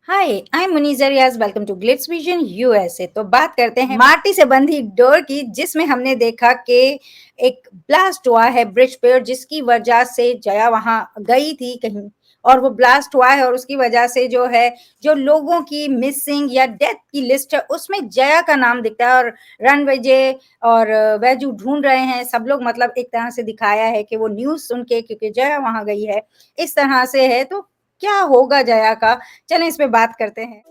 Hi, I am Muneeza Riaz. Welcome to Glitz Vision USA. तो बात करते हैं माटी से बंधी डोर की, जिसमें हमने देखा कि एक ब्लास्ट हुआ है ब्रिज पे और जिसकी वजह से जया वहां गई थी कहीं, और वो ब्लास्ट हुआ है और उसकी वजह से जो है, जो लोगों की मिसिंग या डेथ की लिस्ट है उसमें जया का नाम दिखता है। और रणविजय और वैजू ढूंढ रहे हैं सब लोग, मतलब एक तरह से दिखाया है कि वो न्यूज सुन के, क्योंकि जया वहां गई है, इस तरह से है। तो क्या होगा जया का, चलें इस पे बात करते हैं।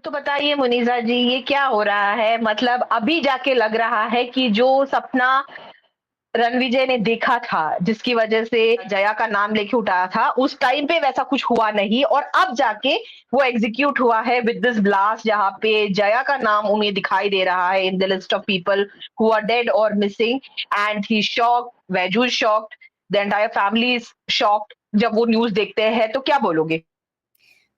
तो बताइए मुनीजा जी, ये क्या हो रहा है? मतलब अभी जाके लग रहा है कि जो सपना रणविजय ने देखा था, जिसकी वजह से जया का नाम लेके उठाया था, उस टाइम पे वैसा कुछ हुआ नहीं, और अब जाके वो एग्जीक्यूट हुआ है विद दिस ब्लास्ट, जहाँ पे जया का नाम उन्हें दिखाई दे रहा है in the list of people who are dead और missing. And he shocked, Vaiju shocked, the entire family is shocked. जब वो न्यूज देखते हैं तो क्या बोलोगे?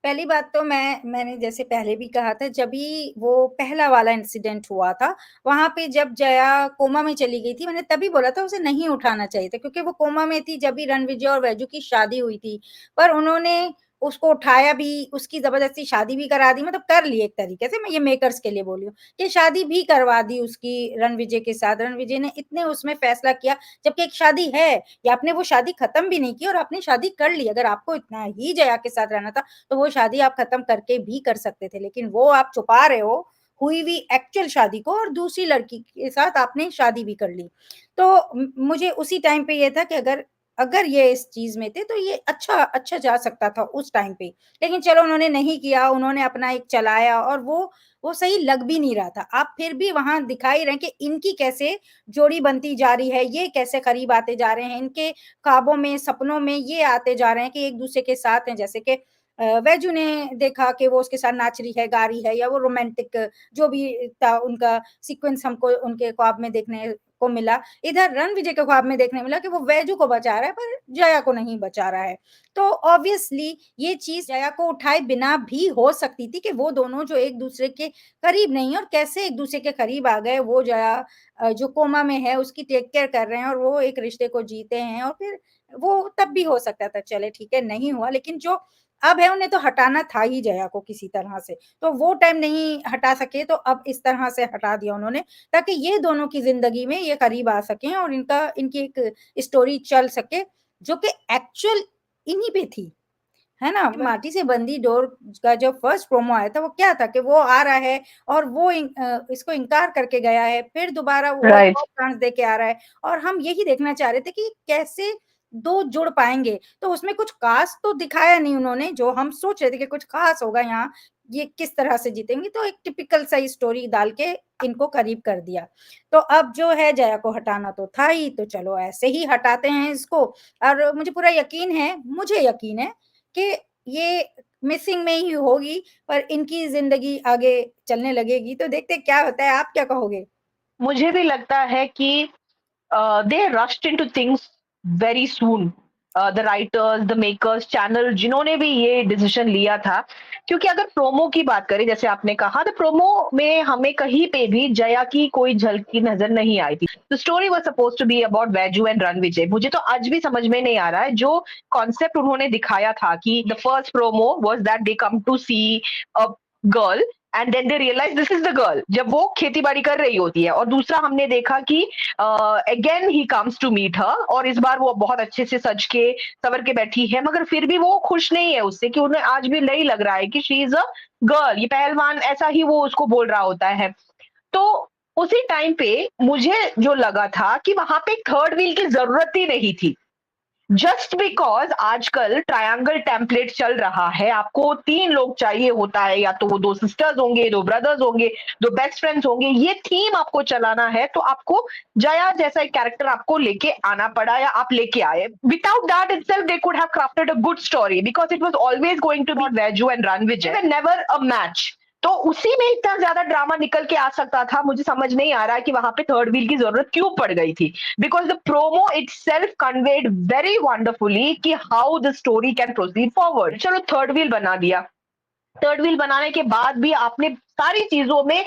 पहली बात तो मैंने जैसे पहले भी कहा था, जब भी वो पहला वाला इंसिडेंट हुआ था, वहां पे जब जया कोमा में चली गई थी, मैंने तभी बोला था उसे नहीं उठाना चाहिए था, क्योंकि वो कोमा में थी जब भी रणविजय और वैजू की शादी हुई थी। पर उन्होंने उसको उठाया भी, उसकी जबरदस्ती शादी भी करा दी, मतलब कर ली एक तरीके से, मैं ये मेकर्स के लिए बोली हूँ कि शादी भी करवा दी उसकी रणविजय के साथ। रणविजय ने इतने उसमें फैसला किया, जबकि एक शादी है, या आपने वो शादी खत्म भी नहीं की और आपने शादी कर ली। अगर आपको इतना ही जया के साथ रहना था तो वो शादी आप खत्म करके भी कर सकते थे, लेकिन वो आप छुपा रहे हो हुई हुई एक्चुअल शादी को, और दूसरी लड़की के साथ आपने शादी भी कर ली। तो मुझे उसी टाइम पे ये था कि अगर अगर ये इस चीज में थे तो ये अच्छा अच्छा जा सकता था उस टाइम पे। लेकिन चलो उन्होंने नहीं किया, उन्होंने अपना एक चलाया, और वो सही लग भी नहीं रहा था। आप फिर भी वहां दिखाई रहे कि इनकी कैसे जोड़ी बनती जा रही है, ये कैसे करीब आते जा रहे हैं, इनके ख्वाबों में, सपनों में ये आते जा रहे हैं कि एक दूसरे के साथ हैं। जैसे कि वैजू ने देखा कि वो उसके साथ नाच रही है, गा रही है, या वो रोमांटिक जो भी था उनका सीक्वेंस हमको उनके ख्वाब में देखने को मिला। इधर रणविजय के ख्वाब में देखने मिला कि वो वैजू को बचा रहा है पर जया को नहीं बचा रहा है। तो ऑब्वियसली ये चीज जया को उठाए बिना भी हो सकती थी कि वो दोनों जो एक दूसरे के करीब नहीं है, और कैसे एक दूसरे के करीब आ गए। वो जया जो कोमा में है उसकी टेक केयर कर रहे हैं, और वो एक रिश्ते को जीते हैं, और फिर वो तब भी हो सकता था। चले ठीक है, नहीं हुआ, लेकिन जो अब है उन्हें तो हटाना था ही जया को किसी तरह से। तो वो टाइम नहीं हटा सके, तो अब इस तरह से हटा दिया उन्होंने, ताकि ये दोनों की जिंदगी में ये करीब आ सकें और इनकी एक स्टोरी चल सके, जो कि एक्चुअल इन्हीं पे थी, है ना। माटी से बंदी डोर का जो फर्स्ट प्रोमो आया था वो क्या था कि वो आ रहा है और वो इसको इनकार करके गया है, फिर दोबारा वो एक राइट। और चांस दे के आ रहा है, और हम यही देखना चाह रहे थे कि कैसे दो जुड़ पाएंगे। तो उसमें कुछ खास तो दिखाया नहीं उन्होंने, जो हम सोच रहे थे कि कुछ खास होगा यहाँ, ये किस तरह से जीतेंगे, तो एक टिपिकल सा स्टोरी डाल के इनको करीब कर दिया। तो अब जो है जया को हटाना तो था ही, तो चलो ऐसे ही हटाते हैं इसको। और मुझे यकीन है कि ये मिसिंग में ही होगी, पर इनकी ज़िंदगी आगे चलने लगेगी। तो देखते हैं क्या होता है, आप क्या कहोगे? मुझे भी लगता है कि they rushed into things very soon. The writers, the makers, channel, जिन्होंने भी ये डिसीजन लिया था, क्योंकि अगर प्रोमो की बात करें, जैसे आपने कहा, तो प्रोमो में हमें कहीं पे भी जया की कोई झलकी नजर नहीं आई थी। The story was suppose to be about Vaiju and Ranvijay. मुझे तो आज भी समझ में नहीं आ रहा है जो कॉन्सेप्ट उन्होंने दिखाया था कि the first promo was that they come to see a girl and then they realise this is the girl, जब वो खेती बाड़ी कर रही होती है। और दूसरा हमने देखा कि again he comes to meet her, और इस बार वो बहुत अच्छे से सज के सवर के बैठी है, मगर फिर भी वो खुश नहीं है उससे, कि उन्हें आज भी नहीं लग रहा है कि शी इज अ गर्ल, ये पहलवान, ऐसा ही वो उसको बोल रहा होता है। तो उसी टाइम पे मुझे जो लगा था कि वहां पे थर्ड व्हील की जरूरत ही नहीं थी, जस्ट बिकॉज आजकल ट्रायंगल टेम्पलेट चल रहा है, आपको तीन लोग चाहिए होता है, या तो वो दो सिस्टर्स होंगे, दो ब्रदर्स होंगे, दो बेस्ट फ्रेंड्स होंगे, ये थीम आपको चलाना है, तो आपको जया जैसा एक कैरेक्टर आपको लेके आना पड़ा, या आप लेके आए। Without that itself they could have crafted a good story, because it was always going to be Veju and Ranvijay, they were never a match. तो उसी में इतना ज़्यादा ड्रामा निकल के आ सकता था, मुझे समझ नहीं आ रहा है कि वहाँ पे थर्ड व्हील की ज़रूरत क्यों पड़ गई थी? Because the promo itself conveyed very wonderfully कि how the story can proceed forward. चलो थर्ड व्हील बना दिया। थर्ड व्हील बनाने के बाद भी आपने सारी चीज़ों में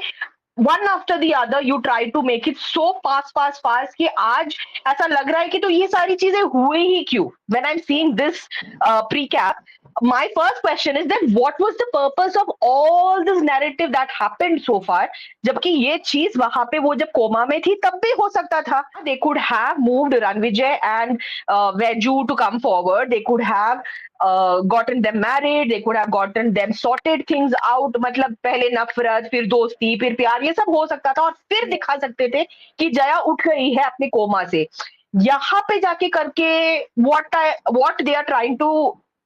one after the other you try to make it so fast कि आज ऐसा लग रहा है कि तो ये सारी चीजें हुई ही क्यों? When I am seeing this precap, my first question is that what was the purpose of all this narrative that happened so far? जबकि ये चीज वहां पे वो जब कोमा में थी तब भी हो सकता था। They could have moved Ranvijay and Veju to come forward. They could have gotten them married. They could have gotten them sorted things out. मतलब पहले नफरत, फिर दोस्ती, फिर प्यार, ये सब हो सकता था और फिर दिखा सकते थे कि जया उठ गई है अपने कोमा से। यहाँ पे जाके करके what they are trying to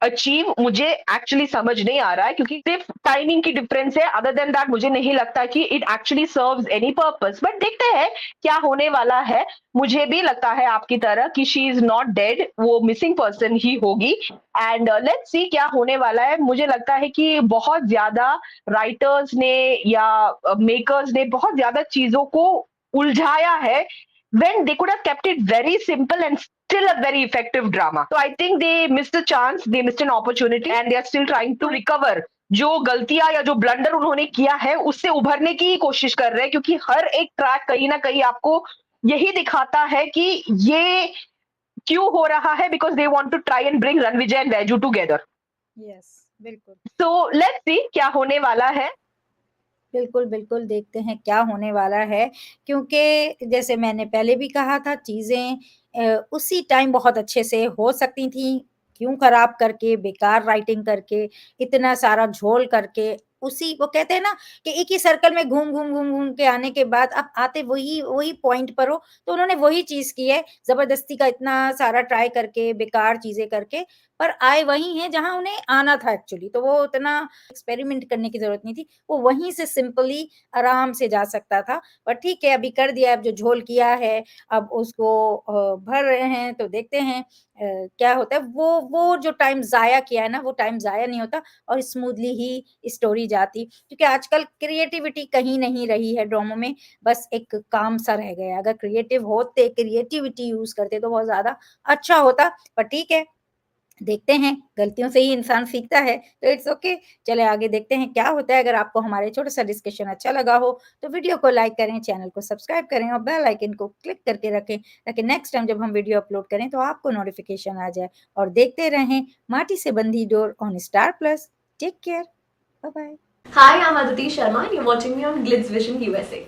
achieve मुझे एक्चुअली समझ नहीं आ रहा है, क्योंकि सिर्फ टाइमिंग की डिफरेंस है। अदर देन दैट मुझे नहीं लगता कि it actually serves any purpose. But देखते हैं क्या होने वाला है। मुझे भी लगता है आपकी तरह कि शी इज नॉट डेड, वो मिसिंग पर्सन ही होगी। एंड लेट्स सी क्या होने वाला है। मुझे लगता है कि बहुत ज्यादा राइटर्स ने या मेकर्स ने बहुत ज्यादा चीजों को उलझाया है when they could have kept it very simple and still a very effective drama. So I think they missed a chance, they missed an opportunity, and they are still trying to recover. जो गलतियां या जो blunder उन्होंने किया है उससे उभरने की कोशिश कर रहे हैं, क्योंकि हर एक ट्रैक कहीं ना कहीं आपको यही दिखाता है कि ये क्यों हो रहा है, because they want to try and bring Ranvijay and Vaiju together. Yes, बिल्कुल। सो लेट्स सी क्या होने वाला है। बिल्कुल, बिल्कुल, देखते हैं क्या होने वाला है, क्योंकि जैसे मैंने पहले भी कहा था चीज़ें उसी टाइम बहुत अच्छे से हो सकती थीं, क्यों खराब करके, बेकार राइटिंग करके, इतना सारा झोल करके, उसी वो कहते हैं ना कि एक ही सर्कल में घूम के आने के बाद आप आते वही वही पॉइंट पर हो, तो उन्होंने वही चीज़ की है, ज़बरदस्ती का इतना सारा ट्राई करके, बेकार चीज़ें करके, पर आए वहीं हैं जहाँ उन्हें आना था एक्चुअली, तो वो उतना एक्सपेरिमेंट करने की ज़रूरत नहीं थी, वो वहीं से सिंपली आराम से जा सकता था। पर ठीक है, अभी कर दिया, अब जो झोल किया है, अब उसको भर रहे हैं, तो देखते हैं क्या होता है। वो जो टाइम ज़ाया किया है ना, वो टाइम ज़ाया नहीं होता और स्मूथली ही स्टोरी जाती। क्योंकि आजकल क्रिएटिविटी कहीं नहीं रही है ड्रामों में, बस एक काम सा रह गया है। अगर क्रिएटिव होते, क्रिएटिविटी यूज़ करते, तो बहुत ज़्यादा अच्छा होता। पर ठीक है, देखते हैं, गलतियों से ही इंसान सीखता है, तो इट्स ओके। चलें आगे देखते हैं क्या होता है। अगर आपको हमारे छोटा-सा डिस्कशन अच्छा लगा हो, तो वीडियो को लाइक करें, चैनल को सब्सक्राइब करें और बेल आइकन को क्लिक करके रखें, ताकि नेक्स्ट टाइम जब हम वीडियो अपलोड करें, तो आपको नोटिफ़िकेशन आ जाए। और देखते रहें माटी से बंधी डोर on Star Plus. Take care, bye bye. Hi, I'm Aditi Sharma and you're watching me on Glitz Vision USA.